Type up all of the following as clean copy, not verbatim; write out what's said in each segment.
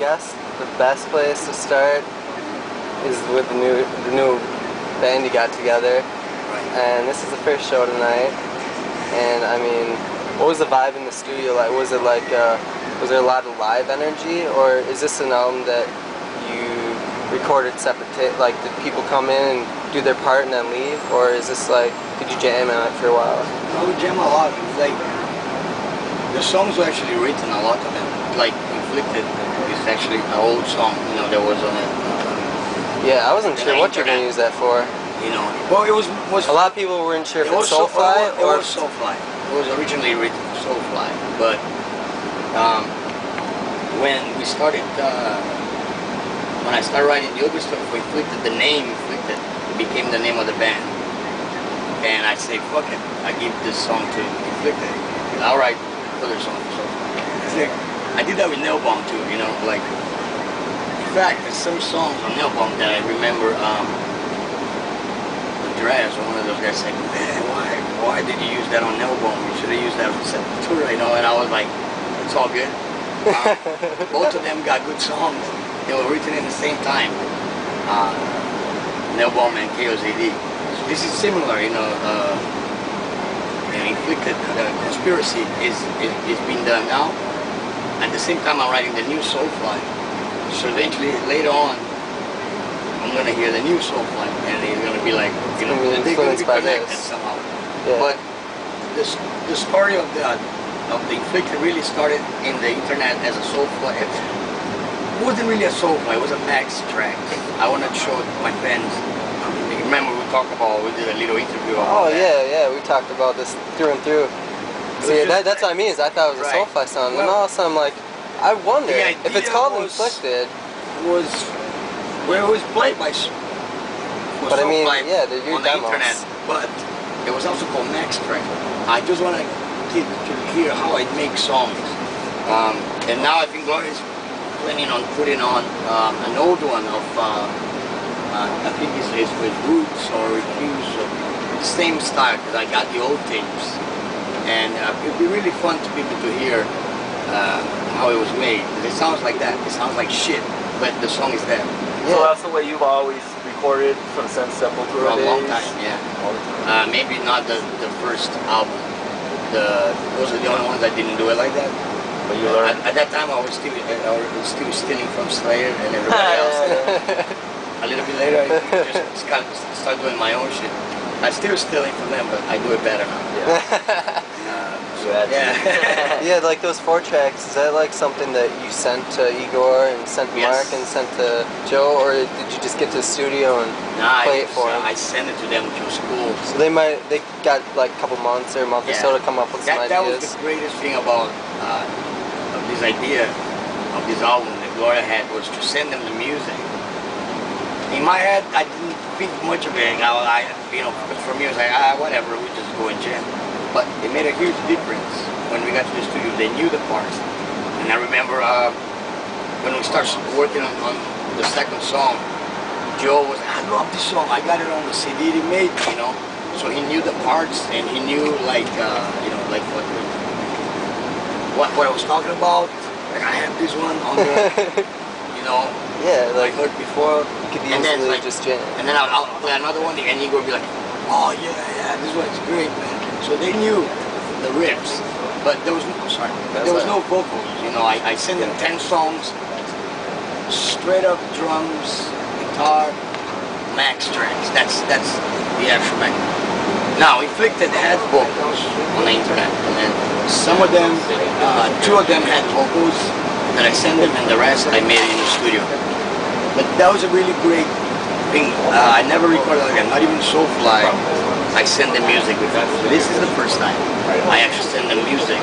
guess the best place to start is with the new band you got together. Right. And this is the first show tonight. And I mean, what was the vibe in the studio like? Was it like, was there a lot of live energy, or is this an album that you recorded separate like, did people come in and do their part and then leave, or is this like, did you jam on it for a while? I would jam a lot. Like, the songs were actually written, a lot of them. Like, Inflicted is actually an old song, you know, that was on it. Yeah, I wasn't sure what you're gonna use that for. You know, well, it was a lot of people weren't sure if it's Soulfly or... It was Soulfly. It was originally written for Soulfly, but when we started, when I started writing the other stuff for Inflicted, the name Inflicted became the name of the band. And I say, fuck it, I give this song to Inflicted. I'll write other songs. So I did that with Nail Bomb too, you know, like, in fact, there's some songs on Nail Bomb that I remember, Andreas, or one of those guys said, man, why did you use that on Nail Bomb? You should have used that for Sepultura, you know, and I was like, it's all good. Both of them got good songs. They were written in the same time, Nail Bomb and KOZD. So this is similar, you know, Inflicted, Conspiracy is being done now. At the same time, I'm writing the new Soulfly. So eventually, later on, I'm gonna hear the new Soulfly, and it's gonna be like, you know, they're gonna be connected somehow. Yeah. But the story of the Inflicted really started in the internet as a Soulfly. It wasn't really a Soulfly, it was a max track. I wanted to show my fans. Remember we talked about, we did a little interview about that. Yeah, we talked about this through and through. See, that's what I mean, is I thought it was a Soulfly song, and all of a sudden I'm like, I wonder if it's called Inflicted. Was where it was played by but I mean, yeah, they're your on the internet, but it was also called Max Track. I just want to hear how I make songs. And now I think Gloria is planning on putting on an old one of, I think it's with Roots or Refuse, the same style, because I got the old tapes. And it'd be really fun to be able to hear how it was made. It sounds like that, it sounds like shit, but the song is there. Yeah. So that's the way you've always recorded since Sepultura for a days? long time, yeah. Maybe not the first album. Those are the only ones I didn't do it like that. But you learned. At that time, I was still stealing from Slayer and everybody else. A little bit later, I just kind of start doing my own shit. I'm still stealing from them, but I do it better now. Yeah, like those 4 tracks, is that like something that you sent to Igor and sent to Mark and sent to Joe, or did you just get to the studio and play it for them? I sent it to them, which was cool. So they got like a couple months or a month or so to come up with some ideas. That was the greatest thing about this idea of this album that Gloria had, was to send them the music. In my head, I didn't think much of it. You know, for me, it was like, whatever, we just go and jam. But it made a huge difference when we got to the studio. They knew the parts. And I remember when we started working on the second song, Joe was, I love this song, I got it on the CD he made, you know. So he knew the parts, and he knew, like, you know, like what I was talking about. Like, I have this one on the, you know. Yeah, like I heard before. You could easily like, just jam. And then I'll play another one, and Igor would be like, oh yeah, this one's great, man. So they knew the riffs, but there was no vocals. You know, I sent them 10 songs, straight up drums, guitar, max tracks. That's the actual max. Now, Inflicted had vocals on the internet, and then some of them, 2 of them had vocals that I sent them, and the rest I made in the studio. But that was a really great thing. I never recorded again, not even Soulfly. I send them music with that. This is the first time I actually send them music.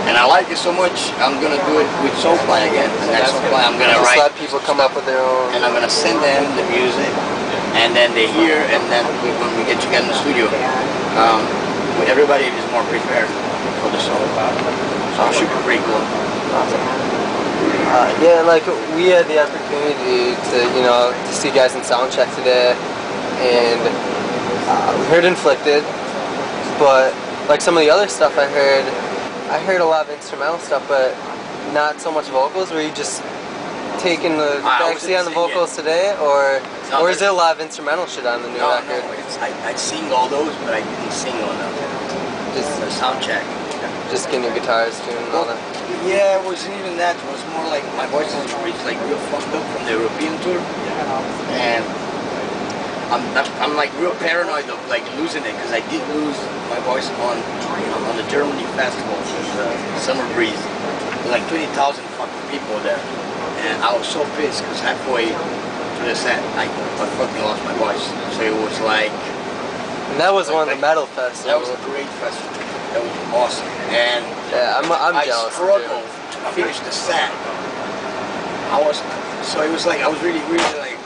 And I like it so much, I'm going to do it with Soulfly again. And that's why I'm going to write. Let people come up with their own. And I'm going to send them the music. And then they hear, and then when we get together in the studio, everybody is more prepared for the song. So it should be pretty cool. Yeah, like we had the opportunity to, you know, to see guys in Soundcheck today, and we heard Inflicted, but like some of the other stuff I heard a lot of instrumental stuff, but not so much vocals. Were you just taking the backseat on the vocals today, or is it a lot of instrumental shit on the new record? No, I sing all those, but I didn't sing on them. Just a sound check. Just getting your guitars tuned and all that. Yeah, it wasn't even that. It was more like my voice is like real fucked up from the European tour, and I'm like real paranoid of like losing it, because I did lose my voice on the Germany festival, Summer Breeze. There was like 20,000 fucking people there, and I was so pissed because halfway through the set I fucking lost my voice. So it was like. And that was one of the metal festivals. That was a great festival. That was awesome. And yeah, I'm jealous. I struggled to finish the set. So it was like, I was really like,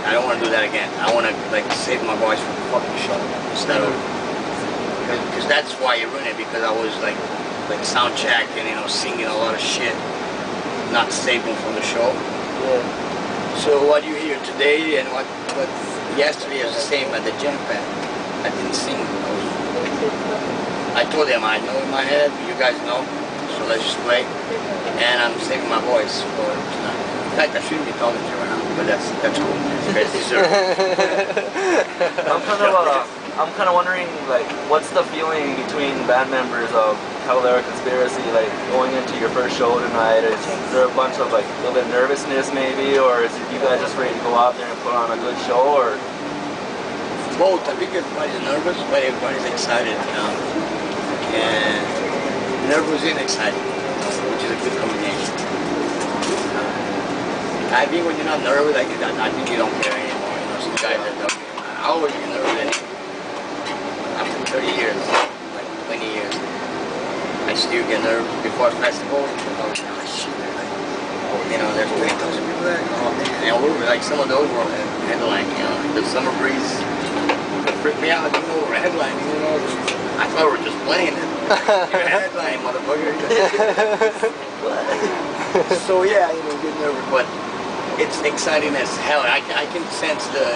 I don't want to do that again. I want to like save my voice for the fucking show instead of, because that's why you ruined it, because I was like sound check and singing a lot of shit, not saving from the show. Yeah. So what you hear today and what yesterday is the same at the jam pad. I didn't sing. I told them I know in my head, you guys know, so let's just play. And I'm saving my voice for tonight. In fact, I shouldn't be talking to you right now, but that's cool. You guys deserve it. I'm kind of wondering, like, what's the feeling between band members of Cavalera Conspiracy, like, going into your first show tonight? Is there a bunch of, like, a little bit of nervousness maybe, or is you guys just ready to go out there and put on a good show, or? Both. I think everybody's nervous, but everybody's excited, and nervous and excited, which is a good combination. I think when you're not nervous, I think you don't care anymore. Some guys that don't. I always get nervous anyway. After 30 years, like 20 years, I still get nervous before a festival. I was like, oh shit, like, there's 20,000 people there. Oh man, and we're like, some of those were headlining, the Summer Breeze. Freaked me out, we're headlining, I thought we were just playing it. You're headlining, motherfucker. So yeah, get nervous, but it's exciting as hell. I can sense the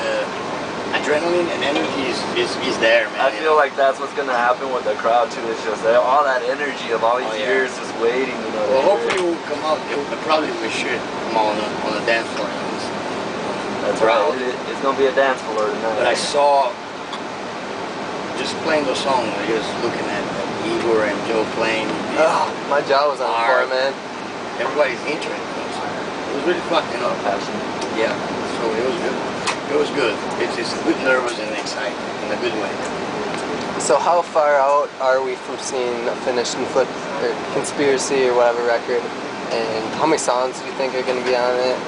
adrenaline and energy is there, man. I feel like that's what's gonna happen with the crowd too. It's just all that energy of all these years just waiting, Well, hopefully we'll come out. Probably we should come on the dance floor. That's right. It's gonna be a dance floor tonight. But I saw, just playing those songs, just looking at Igor and Joe playing. Oh, my jaw was on the floor, man. Everybody's interested. It was really fun, Passionate. Yeah, so it was good. It was good. It's a good nervous and exciting in a good way. So how far out are we from seeing a finished and flip or Conspiracy or whatever record? And how many songs do you think are going to be on it?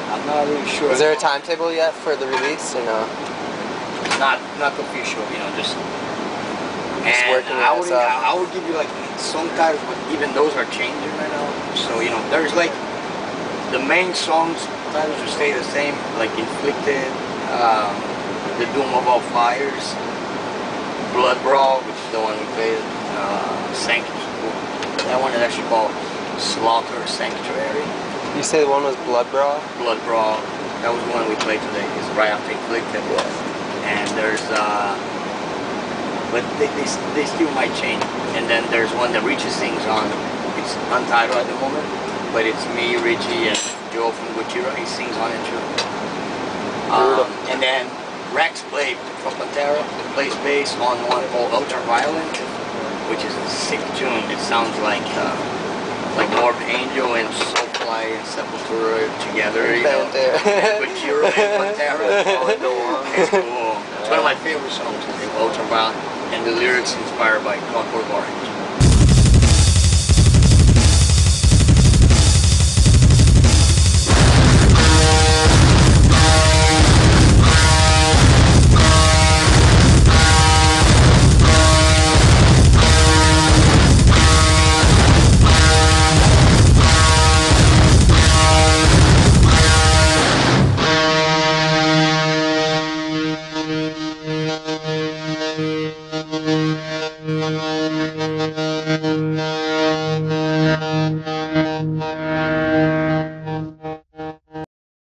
I'm not really sure. Is there a timetable yet for the release or no? Not official, just working I would give you like song titles, but even those are changing right now. So there's like the main songs titles will stay the same, like Inflicted, The Doom of All Fires, Blood Brawl, which is the one we played, Sanctuary. That one is actually called Slaughter Sanctuary. You say the one was Blood Brawl? Blood Brawl. That was the one we played today. It's right after Inflicted. And there's but they still might change. And then there's one that Richie sings on. It's untitled at the moment, but it's me, Richie, and Joe from Gojira. He sings on it too. And then Rex played from Pantera, plays bass on one called Ultraviolet, which is a sick tune. It sounds like Morbid Angel and Soulfly and Sepultura together, Gojira and Pantera. It's cool. It's one of my favorite songs, Ultraviolet, and the lyrics inspired by Clockwork Orange.